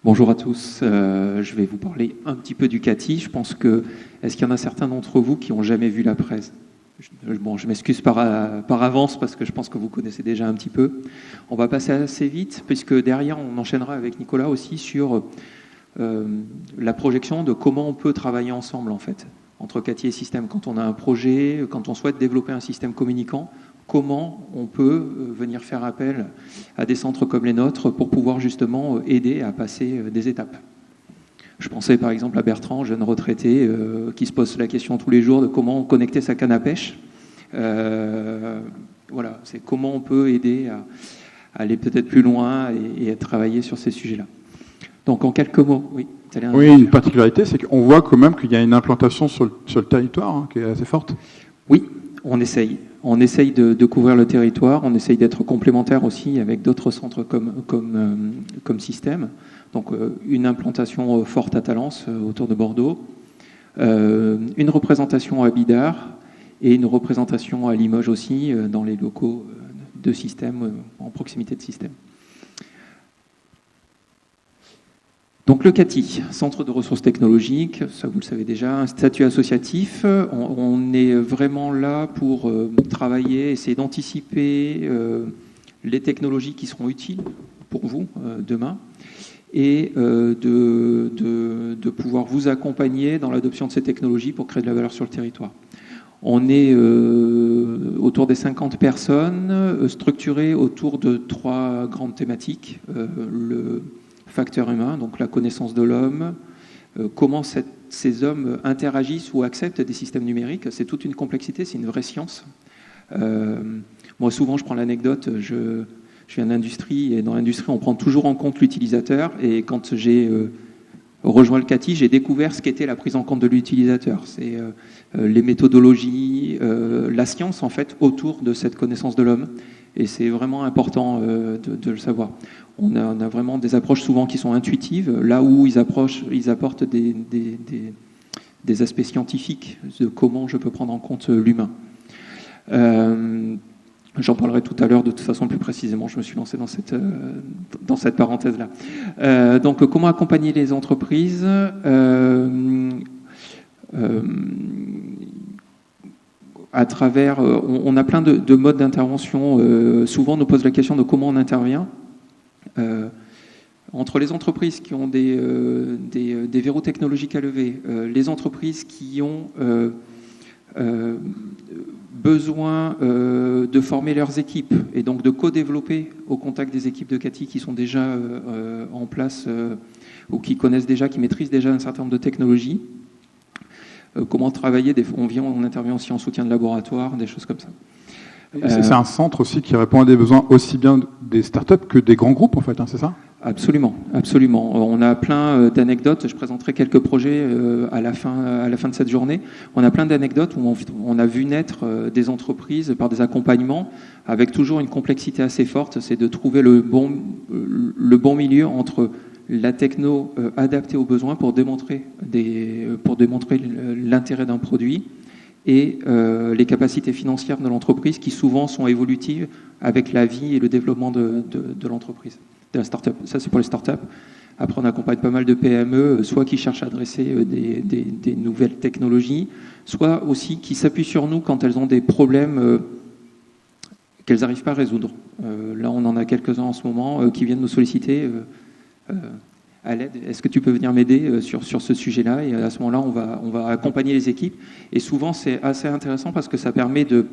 Bonjour à tous, je vais vous parler un petit peu du CATI. Je pense que, est-ce qu'il y en a certains d'entre vous qui n'ont jamais vu la presse? Je m'excuse par avance parce que je pense que vous connaissez déjà un petit peu. On va passer assez vite puisque derrière on enchaînera avec Nicolas aussi sur la projection de comment on peut travailler ensemble en fait, entre CATI et système. Quand on a un projet, quand on souhaite développer un système communicant, comment on peut venir faire appel à des centres comme les nôtres pour pouvoir justement aider à passer des étapes. Je pensais par exemple à Bertrand, jeune retraité, qui se pose la question tous les jours de comment connecter sa canne à pêche. Voilà, c'est comment on peut aider à aller peut-être plus loin et à travailler sur ces sujets-là. Donc en quelques mots, oui. Oui, une particularité, c'est qu'on voit quand même qu'il y a une implantation sur le territoire qui est assez forte. Oui, on essaye. On essaye de couvrir le territoire, on essaye d'être complémentaire aussi avec d'autres centres comme système. Donc une implantation forte à Talence, autour de Bordeaux, une représentation à Bidart et une représentation à Limoges aussi, dans les locaux de système, en proximité de système. Donc le CATI, Centre de ressources technologiques, ça vous le savez déjà, un statut associatif. On est vraiment là pour travailler, essayer d'anticiper les technologies qui seront utiles pour vous demain et de pouvoir vous accompagner dans l'adoption de ces technologies pour créer de la valeur sur le territoire. On est autour des 50 personnes, structurées autour de 3 grandes thématiques. Le facteur humain, donc la connaissance de l'homme, comment ces hommes interagissent ou acceptent des systèmes numériques. C'est toute une complexité, c'est une vraie science. Moi, souvent, je prends l'anecdote, je viens d'industrie, et dans l'industrie, on prend toujours en compte l'utilisateur, et quand j'ai rejoint le CATI, j'ai découvert ce qu'était la prise en compte de l'utilisateur. C'est les méthodologies, la science, en fait, autour de cette connaissance de l'homme. Et c'est vraiment important de le savoir. On a vraiment des approches souvent qui sont intuitives, là où ils apportent des aspects scientifiques de comment je peux prendre en compte l'humain. J'en parlerai tout à l'heure de toute façon plus précisément, je me suis lancé dans cette parenthèse-là. Donc comment accompagner les entreprises à travers, on a plein de modes d'intervention. Souvent, on nous pose la question de comment on intervient. Entre les entreprises qui ont des verrous technologiques à lever, les entreprises qui ont besoin de former leurs équipes et donc de co-développer au contact des équipes de CATI qui sont déjà en place ou qui connaissent déjà, qui maîtrisent déjà un certain nombre de technologies. Comment travailler, on intervient aussi en soutien de laboratoire, des choses comme ça. C'est un centre aussi qui répond à des besoins aussi bien des startups que des grands groupes, en fait, hein, c'est ça? Absolument, absolument. On a plein d'anecdotes. Je présenterai quelques projets à la fin de cette journée. On a plein d'anecdotes où on a vu naître des entreprises par des accompagnements avec toujours une complexité assez forte. C'est de trouver le bon milieu entre la techno adaptée aux besoins pour démontrer l'intérêt d'un produit et les capacités financières de l'entreprise qui souvent sont évolutives avec la vie et le développement de l'entreprise, de la start-up. Ça, c'est pour les start-up. Après, on accompagne pas mal de PME, soit qui cherchent à adresser des nouvelles technologies, soit aussi qui s'appuient sur nous quand elles ont des problèmes qu'elles n'arrivent pas à résoudre. Là, on en a quelques-uns en ce moment qui viennent nous solliciter à l'aide. Est-ce que tu peux venir m'aider sur ce sujet-là? Et à ce moment-là, on va accompagner les équipes. Et souvent, c'est assez intéressant parce que ça permet de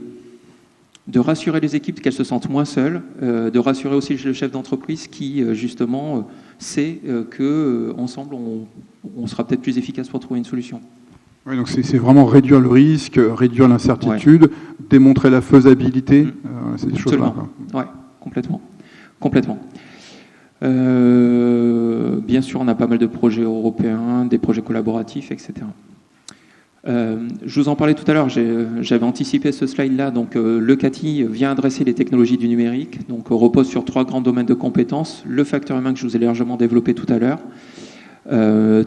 rassurer les équipes qu'elles se sentent moins seules, de rassurer aussi le chef d'entreprise qui, justement, sait qu'ensemble, on sera peut-être plus efficace pour trouver une solution. Oui, donc c'est vraiment réduire le risque, réduire l'incertitude, démontrer la faisabilité, c'est des choses-là. Oui, complètement. Bien sûr, on a pas mal de projets européens, des projets collaboratifs, etc. Je vous en parlais tout à l'heure, j'avais anticipé ce slide-là. Donc, le CATI vient adresser les technologies du numérique, donc repose sur 3 grands domaines de compétences. Le facteur humain que je vous ai largement développé tout à l'heure.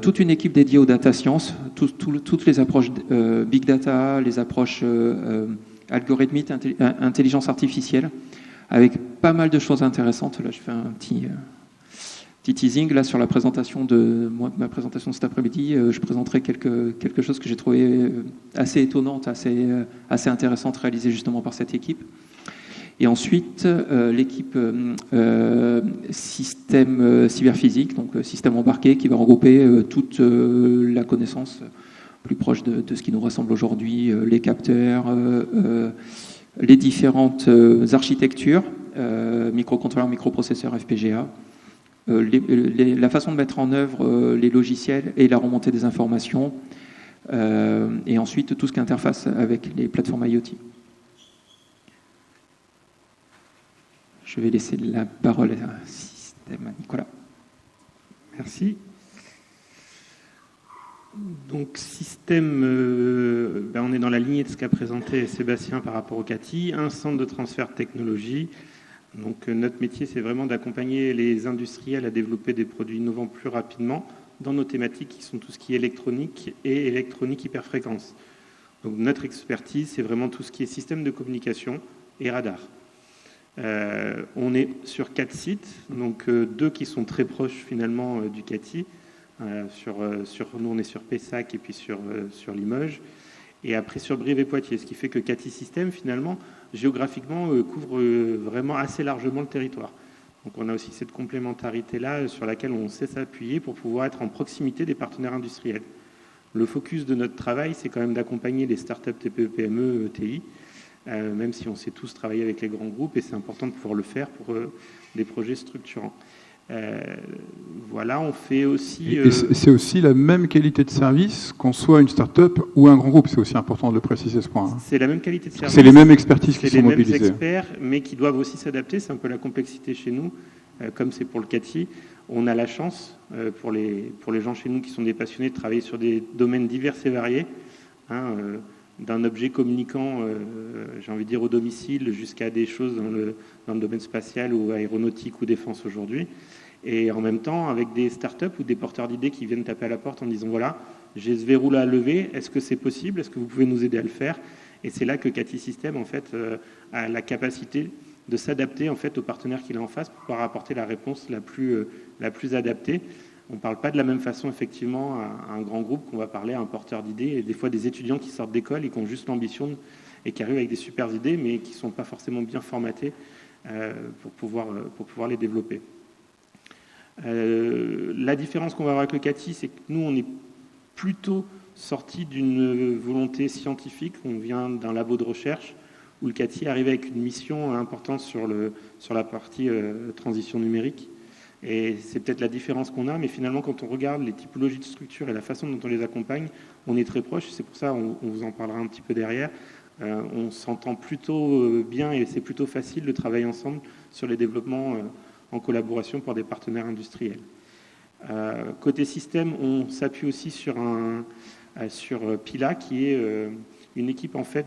Toute une équipe dédiée aux data science, toutes les approches big data, les approches algorithmiques, intelligence artificielle, avec pas mal de choses intéressantes. Là, je fais un petit Petit teasing, là, sur la présentation ma présentation de cet après-midi, je présenterai quelque chose que j'ai trouvé assez étonnante, assez intéressante, réalisée justement par cette équipe. Et ensuite, l'équipe système cyberphysique, donc système embarqué, qui va regrouper toute la connaissance plus proche de ce qui nous rassemble aujourd'hui, les capteurs, les différentes architectures, microcontrôleurs, microprocesseurs, FPGA, la façon de mettre en œuvre les logiciels et la remontée des informations, et ensuite tout ce qui interface avec les plateformes IoT. Je vais laisser la parole à Nicolas. Merci. Donc, système, on est dans la lignée de ce qu'a présenté Sébastien par rapport au CATI, un centre de transfert de technologie. Donc, notre métier, c'est vraiment d'accompagner les industriels à développer des produits innovants plus rapidement dans nos thématiques qui sont tout ce qui est électronique et électronique hyperfréquence. Donc, notre expertise, c'est vraiment tout ce qui est système de communication et radar. On est sur 4 sites, donc 2 qui sont très proches finalement du CATI. Nous, on est sur Pessac et puis sur Limoges. Et après sur Brive et Poitiers, ce qui fait que CATI System, finalement, géographiquement, couvre vraiment assez largement le territoire. Donc on a aussi cette complémentarité-là sur laquelle on sait s'appuyer pour pouvoir être en proximité des partenaires industriels. Le focus de notre travail, c'est quand même d'accompagner les startups TPE, PME, ETI, même si on sait tous travailler avec les grands groupes, et c'est important de pouvoir le faire pour des projets structurants. Voilà, on fait aussi... Et c'est aussi la même qualité de service qu'on soit une start-up ou un grand groupe. C'est aussi important de le préciser ce point. C'est la même qualité de service. C'est les mêmes expertises qui sont mobilisées. C'est les mêmes experts, mais qui doivent aussi s'adapter. C'est un peu la complexité chez nous, comme c'est pour le CATI. On a la chance, pour les gens chez nous qui sont des passionnés, de travailler sur des domaines divers et variés, d'un objet communicant, j'ai envie de dire, au domicile, jusqu'à des choses dans le domaine spatial ou aéronautique ou défense aujourd'hui. Et en même temps, avec des startups ou des porteurs d'idées qui viennent taper à la porte en disant, voilà, j'ai ce verrou-là à lever, est-ce que c'est possible? Est-ce que vous pouvez nous aider à le faire? Et c'est là que CATI System, en fait, a la capacité de s'adapter, en fait, aux partenaires qu'il a en face pour pouvoir apporter la réponse la plus adaptée. On ne parle pas de la même façon, effectivement, à un grand groupe qu'on va parler à un porteur d'idées, et des fois des étudiants qui sortent d'école et qui ont juste l'ambition et qui arrivent avec des super idées, mais qui ne sont pas forcément bien formatés pour pouvoir les développer. La différence qu'on va avoir avec le CATI, c'est que nous, on est plutôt sorti d'une volonté scientifique. On vient d'un labo de recherche où le CATI arrive avec une mission importante sur la partie transition numérique. Et c'est peut-être la différence qu'on a, mais finalement, quand on regarde les typologies de structures et la façon dont on les accompagne, on est très proche. C'est pour ça on vous en parlera un petit peu derrière. On s'entend plutôt bien et c'est plutôt facile de travailler ensemble sur les développements en collaboration pour des partenaires industriels. Côté système, on s'appuie aussi sur Pila, qui est une équipe en fait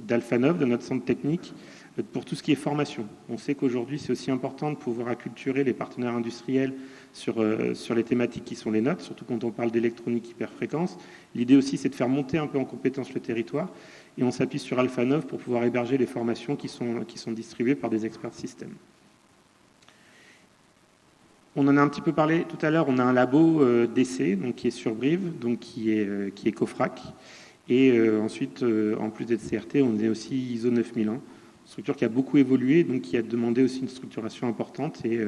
d'Alphanov, de notre centre technique, pour tout ce qui est formation. On sait qu'aujourd'hui, c'est aussi important de pouvoir acculturer les partenaires industriels sur les thématiques qui sont les nôtres, surtout quand on parle d'électronique hyperfréquence. L'idée aussi, c'est de faire monter un peu en compétence le territoire, et on s'appuie sur Alphanov pour pouvoir héberger les formations qui sont distribuées par des experts système. On en a un petit peu parlé tout à l'heure, on a un labo d'essai donc qui est sur Brive, donc qui est COFRAC. Et ensuite, en plus d'être CRT, on est aussi ISO 9001, structure qui a beaucoup évolué, donc qui a demandé aussi une structuration importante. Et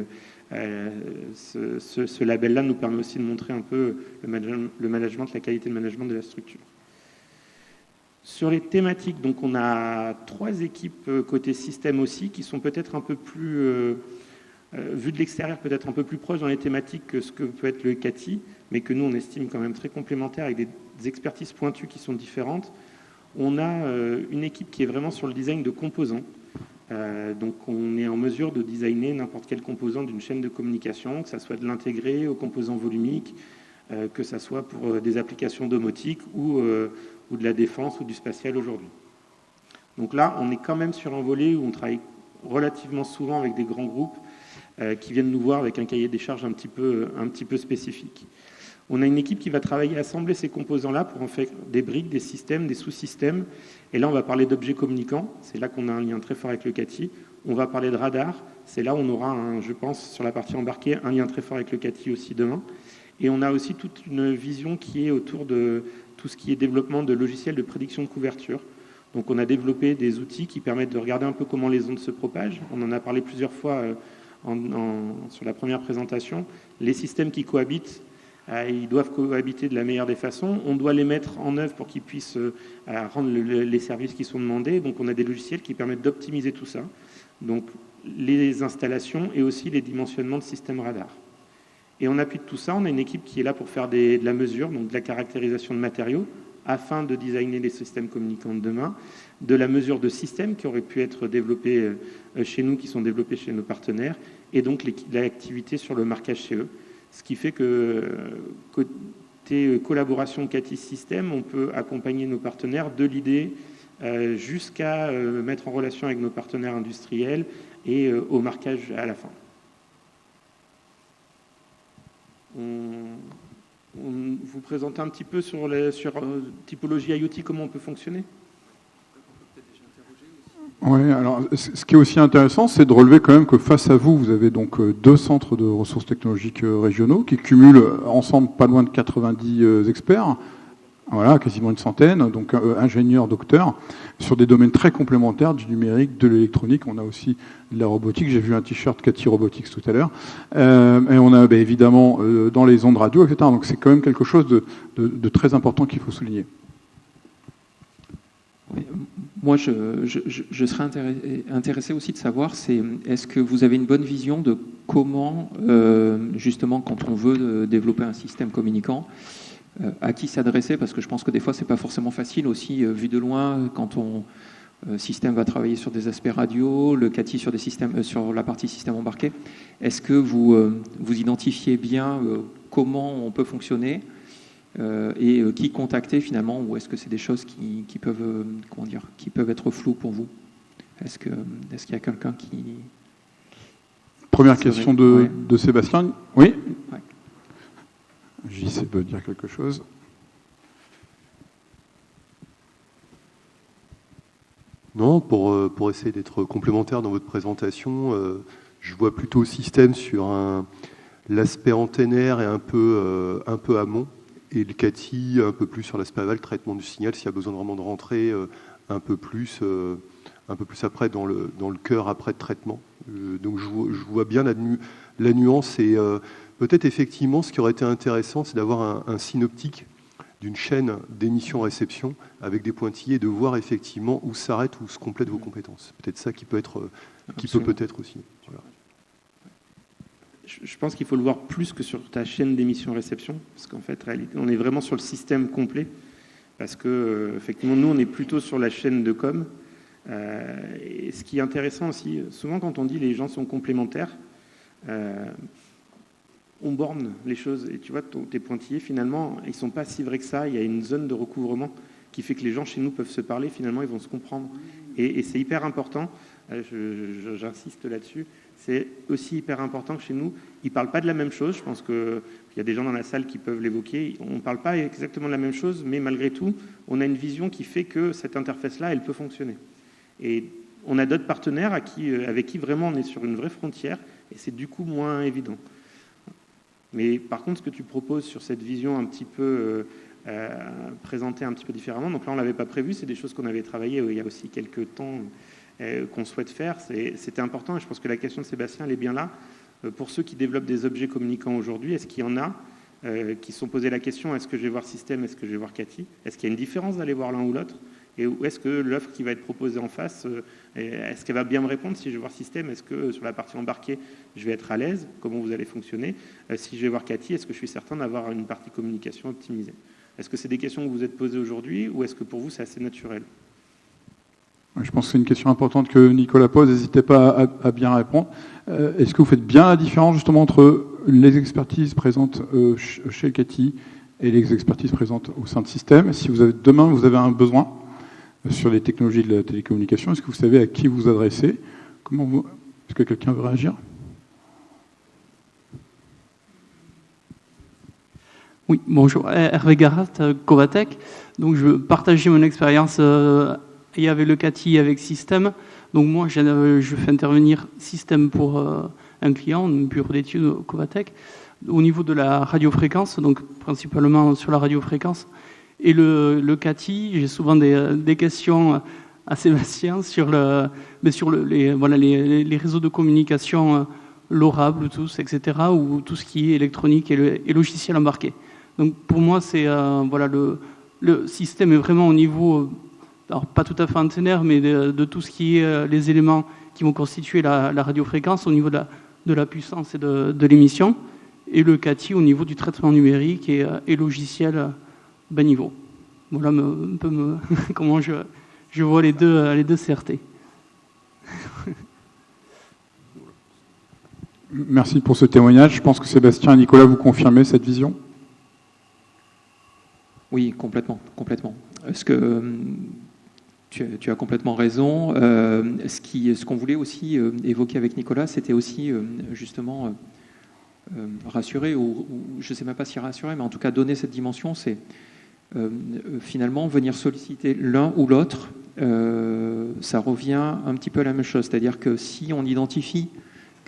ce label-là nous permet aussi de montrer un peu le management, la qualité de management de la structure. Sur les thématiques, donc on a 3 équipes côté système aussi, qui sont peut-être un peu plus... vu de l'extérieur, peut-être un peu plus proche dans les thématiques que ce que peut être le CATI, mais que nous, on estime quand même très complémentaire avec des expertises pointues qui sont différentes. On a une équipe qui est vraiment sur le design de composants. Donc, on est en mesure de designer n'importe quel composant d'une chaîne de communication, que ça soit de l'intégrer aux composants volumiques, que ça soit pour des applications domotiques ou de la défense ou du spatial aujourd'hui. Donc là, on est quand même sur un volet où on travaille relativement souvent avec des grands groupes qui viennent nous voir avec un cahier des charges un petit peu spécifique. On a une équipe qui va travailler à assembler ces composants-là pour en faire des briques, des systèmes, des sous-systèmes. Et là, on va parler d'objets communicants. C'est là qu'on a un lien très fort avec le CATI. On va parler de radar. C'est là où on aura, je pense, sur la partie embarquée, un lien très fort avec le CATI aussi demain. Et on a aussi toute une vision qui est autour de tout ce qui est développement de logiciels de prédiction de couverture. Donc on a développé des outils qui permettent de regarder un peu comment les ondes se propagent. On en a parlé plusieurs fois sur la première présentation. Les systèmes qui cohabitent, ils doivent cohabiter de la meilleure des façons. On doit les mettre en œuvre pour qu'ils puissent rendre les services qui sont demandés. Donc on a des logiciels qui permettent d'optimiser tout ça. Donc les installations et aussi les dimensionnements de systèmes radar. Et en appui de tout ça, on a une équipe qui est là pour faire de la mesure, donc de la caractérisation de matériaux, afin de designer les systèmes communicants de demain, de la mesure de systèmes qui auraient pu être développés chez nous, qui sont développés chez nos partenaires, et donc l'activité sur le marquage chez eux. Ce qui fait que côté collaboration CATI Système, on peut accompagner nos partenaires de l'idée jusqu'à mettre en relation avec nos partenaires industriels et au marquage à la fin. On vous présente un petit peu sur typologie IoT, comment on peut fonctionner. Oui, alors ce qui est aussi intéressant, c'est de relever quand même que face à vous, vous avez donc 2 centres de ressources technologiques régionaux qui cumulent ensemble pas loin de 90 experts, voilà, quasiment une centaine, donc ingénieurs, docteurs, sur des domaines très complémentaires du numérique, de l'électronique. On a aussi de la robotique. J'ai vu un t-shirt CATI Robotics tout à l'heure. Et on a évidemment dans les ondes radio, etc. Donc c'est quand même quelque chose de très important qu'il faut souligner. Oui, moi, je serais intéressé aussi de savoir, est-ce que vous avez une bonne vision de comment, justement, quand on veut développer un système communicant, à qui s'adresser, parce que je pense que des fois c'est pas forcément facile aussi vu de loin quand on système va travailler sur des aspects radio, le CATI sur des systèmes sur la partie système embarqué. Est-ce que vous identifiez bien comment on peut fonctionner et qui contacter finalement, ou est-ce que c'est des choses qui peuvent qui peuvent être floues pour vous? Est-ce qu'il y a quelqu'un qui... Première question de Sébastien. Oui. Ouais. JC peut dire quelque chose. Non, pour essayer d'être complémentaire dans votre présentation, je vois plutôt système sur l'aspect antennaire et un peu amont, et le CATI un peu plus sur l'aspect aval, traitement du signal, s'il y a besoin vraiment de rentrer un peu plus après dans le cœur après de traitement. Donc je vois bien la nuance et peut-être effectivement ce qui aurait été intéressant, c'est d'avoir un synoptique d'une chaîne d'émission-réception avec des pointillés et de voir effectivement où s'arrêtent ou se complètent vos compétences. Peut-être ça qui peut peut-être aussi. Voilà. Je pense qu'il faut le voir plus que sur ta chaîne d'émission-réception, parce qu'en fait, on est vraiment sur le système complet, parce que effectivement, nous, on est plutôt sur la chaîne de com. Et ce qui est intéressant aussi, souvent quand on dit les gens sont complémentaires, on borne les choses. Et tu vois, tes pointillés, finalement, ils ne sont pas si vrais que ça. Il y a une zone de recouvrement qui fait que les gens chez nous peuvent se parler. Finalement, ils vont se comprendre. Et c'est hyper important. J'insiste là-dessus. C'est aussi hyper important que chez nous, ils ne parlent pas de la même chose. Je pense qu'il y a des gens dans la salle qui peuvent l'évoquer. On ne parle pas exactement de la même chose, mais malgré tout, on a une vision qui fait que cette interface-là, elle peut fonctionner. Et on a d'autres partenaires avec qui vraiment on est sur une vraie frontière, et c'est du coup moins évident. Mais par contre, ce que tu proposes sur cette vision un petit peu présentée un petit peu différemment, donc là on ne l'avait pas prévu, c'est des choses qu'on avait travaillées il y a aussi quelques temps qu'on souhaite faire. C'était important, et je pense que la question de Sébastien, elle est bien là. Pour ceux qui développent des objets communicants aujourd'hui, est-ce qu'il y en a qui se sont posé la question, est-ce que je vais voir système, est-ce que je vais voir CATI? Est-ce qu'il y a une différence d'aller voir l'un ou l'autre? Et où est-ce que l'offre qui va être proposée en face, est-ce qu'elle va bien me répondre si je vais voir système? Est-ce que sur la partie embarquée, je vais être à l'aise? Comment vous allez fonctionner? Si je vais voir CATI, est-ce que je suis certain d'avoir une partie communication optimisée? Est-ce que c'est des questions que vous êtes posées aujourd'hui, ou est-ce que pour vous c'est assez naturel? Je pense que c'est une question importante que Nicolas pose, n'hésitez pas à bien répondre. Est-ce que vous faites bien la différence justement entre les expertises présentes chez le CATI et les expertises présentes au sein de système? Si demain vous avez un besoin sur les technologies de la télécommunication, est-ce que vous savez à qui vous adressez? Est-ce que quelqu'un veut réagir? Oui, bonjour, Hervé Garat, Covatech. Donc je veux partager mon expérience et avec le CATI et avec Système. Donc moi, je fais intervenir Système pour un client, un bureau d'études Covatech, au niveau de la radiofréquence, donc principalement sur la radiofréquence. Et le CATI, j'ai souvent des questions à Sébastien sur les réseaux de communication LoRa, Bluetooth, etc., ou tout ce qui est électronique et logiciel embarqué. Donc pour moi, c'est le système est vraiment au niveau, alors pas tout à fait antennaire, mais de tout ce qui est les éléments qui vont constituer la radiofréquence au niveau de la puissance et de l'émission, et le CATI au niveau du traitement numérique et logiciel bas niveau. Voilà un peu comment je vois les deux CRT. Merci pour ce témoignage. Je pense que Sébastien et Nicolas, vous confirmez cette vision? Oui, complètement. Parce que tu as complètement raison. Ce qu'on voulait aussi évoquer avec Nicolas, c'était aussi justement rassurer, ou je ne sais même pas si rassurer, mais en tout cas donner cette dimension, c'est finalement venir solliciter l'un ou l'autre. Ça revient un petit peu à la même chose. C'est-à-dire que si on identifie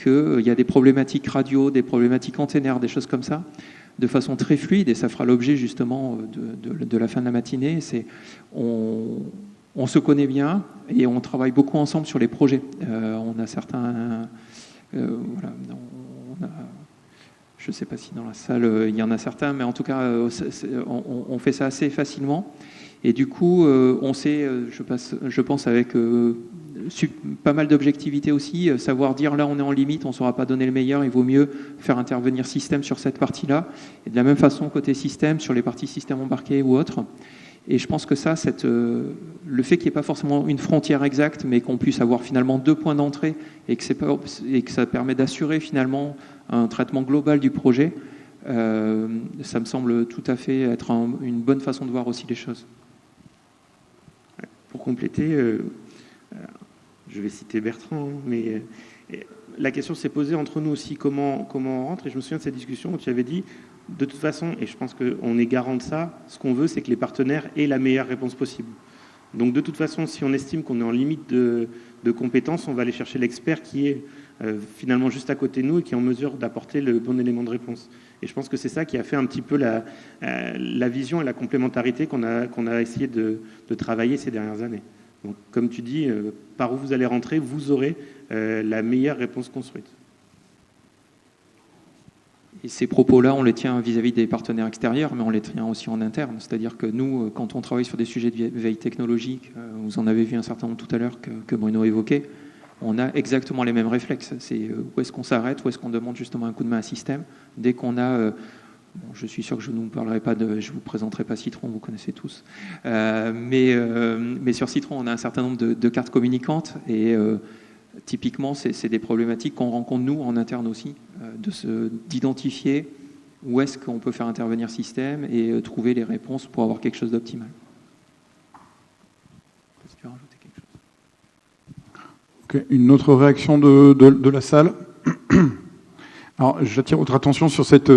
qu'il y a des problématiques radio, des problématiques antennaires, des choses comme ça, de façon très fluide, et ça fera l'objet justement de la fin de la matinée, c'est on se connaît bien et on travaille beaucoup ensemble sur les projets. On a certains... voilà, je ne sais pas si dans la salle il y en a certains, mais en tout cas on fait ça assez facilement. Et du coup, on sait, je pense avec pas mal d'objectivité aussi, savoir dire là on est en limite, on ne saura pas donner le meilleur, il vaut mieux faire intervenir système sur cette partie-là. Et de la même façon, côté système, sur les parties système embarqué ou autres. Et je pense que ça, le fait qu'il n'y ait pas forcément une frontière exacte, mais qu'on puisse avoir finalement 2 points d'entrée et que ça permet d'assurer finalement un traitement global du projet, ça me semble tout à fait être une bonne façon de voir aussi les choses. Pour compléter, je vais citer Bertrand, mais la question s'est posée entre nous aussi, comment on rentre. Et je me souviens de cette discussion où tu avais dit, de toute façon, et je pense qu'on est garant de ça, ce qu'on veut, c'est que les partenaires aient la meilleure réponse possible. Donc de toute façon, si on estime qu'on est en limite de compétences, on va aller chercher l'expert qui est finalement juste à côté de nous et qui est en mesure d'apporter le bon élément de réponse. Et je pense que c'est ça qui a fait un petit peu la vision et la complémentarité qu'on a essayé de travailler ces dernières années. Donc comme tu dis, par où vous allez rentrer, vous aurez la meilleure réponse construite. Et ces propos-là, on les tient vis-à-vis des partenaires extérieurs, mais on les tient aussi en interne. C'est-à-dire que nous, quand on travaille sur des sujets de veille technologique, vous en avez vu un certain nombre tout à l'heure que Bruno évoquait, on a exactement les mêmes réflexes. C'est où est-ce qu'on s'arrête, où est-ce qu'on demande justement un coup de main à un système. Dès qu'on a... bon, je suis sûr que je ne vous parlerai pas je vous présenterai pas Citron, vous connaissez tous. Mais sur Citron, on a un certain nombre de cartes communicantes et typiquement, c'est des problématiques qu'on rencontre nous en interne aussi, d'identifier où est-ce qu'on peut faire intervenir système et trouver les réponses pour avoir quelque chose d'optimal. Est-ce que tu veux rajouter quelque chose? Okay. Une autre réaction de la salle? Alors, j'attire votre attention sur cette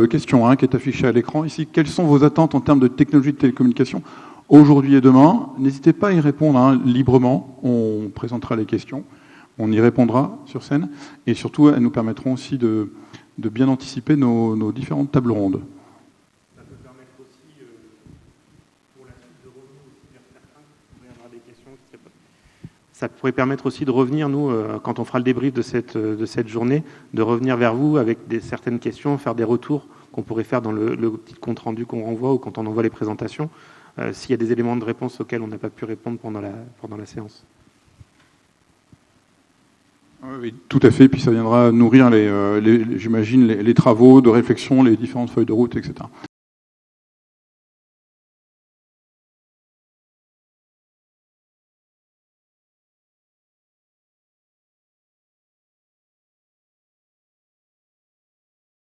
question qui est affichée à l'écran ici. Quelles sont vos attentes en termes de technologie de télécommunication aujourd'hui et demain? N'hésitez pas à y répondre librement. On présentera les questions. On y répondra sur scène. Et surtout, elles nous permettront aussi de bien anticiper nos différentes tables rondes. Ça peut permettre aussi, pour la suite, de revenir aussi vers certains qui pourraient avoir des questions. Ça pourrait permettre aussi de revenir, nous, quand on fera le débrief de cette journée, de revenir vers vous avec certaines questions, faire des retours qu'on pourrait faire dans le petit compte-rendu qu'on renvoie ou quand on envoie les présentations, s'il y a des éléments de réponse auxquels on n'a pas pu répondre pendant la séance. Oui, tout à fait. Puis ça viendra nourrir, j'imagine, les travaux de réflexion, les différentes feuilles de route, etc.